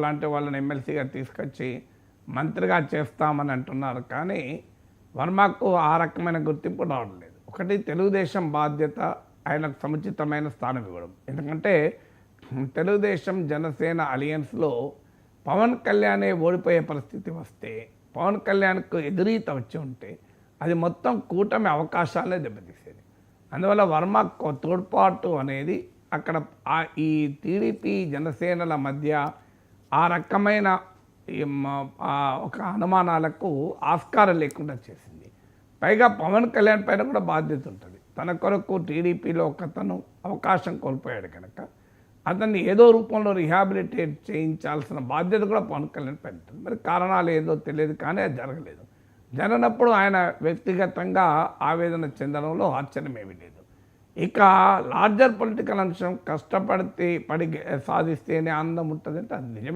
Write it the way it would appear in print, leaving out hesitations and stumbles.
లాంటి వాళ్ళని ఎమ్మెల్సీగా తీసుకొచ్చి మంత్రిగా చేస్తామని అంటున్నారు. కానీ వర్మకు ఆ రకమైన గుర్తింపు రావడం లేదు. ఒకటి తెలుగుదేశం బాధ్యత ఆయనకు సముచితమైన స్థానం ఇవ్వడం. ఎందుకంటే తెలుగుదేశం జనసేన అలియన్స్లో పవన్ కళ్యాణే ఓడిపోయే పరిస్థితి వస్తే, పవన్ కళ్యాణ్కు ఎదురీత వచ్చి ఉంటే అది మొత్తం కూటమి అవకాశాలనే దెబ్బతీసేది. అందువల్ల వర్మ తోడ్పాటు అనేది అక్కడ ఈ టీడీపీ జనసేనల మధ్య ఆ రకమైన ఒక అనుమానాలకు ఆస్కారం లేకుండా చేసింది. పైగా పవన్ కళ్యాణ్ పైన కూడా బాధ్యత ఉంటుంది. తన కొరకు టీడీపీలో ఒకతను అవకాశం కోల్పోయాడు కనుక అతన్ని ఏదో రూపంలో రిహాబిలిటేట్ చేయించాల్సిన బాధ్యత కూడా పవన్ కళ్యాణ్ పైన ఉంటుంది. మరి కారణాలు ఏదో తెలియదు, కానీ అది జరగలేదు. జరగనప్పుడు ఆయన వ్యక్తిగతంగా ఆవేదన చెందడంలో ఆశ్చర్యమేమీ లేదు. ఇక లార్జర్ పొలిటికల్ అంశం కష్టపడితే సాధిస్తేనే ఆనందం ఉంటుందంటే అది నిజమే.